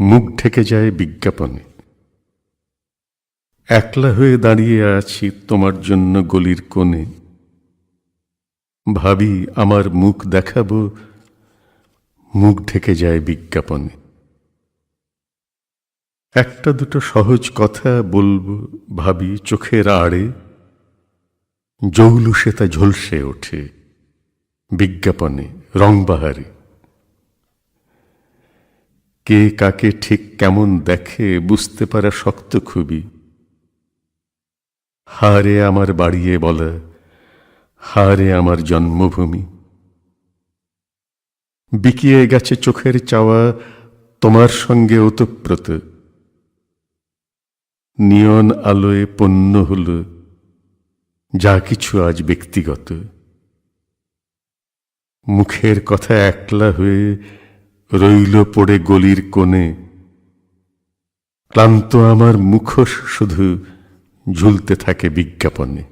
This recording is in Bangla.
মুখ ঢেকে যায় বিজ্ঞাপনে। একলা হয়ে দাঁড়িয়ে আছি তোমার জন্য গলির কোণে, ভাবি আমার মুখ দেখাবো, মুখ ঢেকে যায় বিজ্ঞাপনে। একটা দুটো সহজ কথা বলবো ভাবি চোখের আড়ে, জৌলুসে তা ঝলসে ওঠে বিজ্ঞাপনে রংবাহারে। কে কাকে ঠিক কেমন দেখে বুঝতে পারা শক্ত খুবই। হারে আমার বাড়িয়ে বলা, হারে আমার জন্মভূমি। বিকিয়ে গেছে চোখের চাওয়া তোমার সঙ্গে ওতপ্রোত, নিয়ন আলোয় পণ্য হল যা কিছু আজ ব্যক্তিগত। মুখের কথা একলা হয়ে রইল পড়ে গলির কোণে, ক্লান্ত আমার মুখোশ শুধু ঝুলতে থাকে বিজ্ঞাপনে।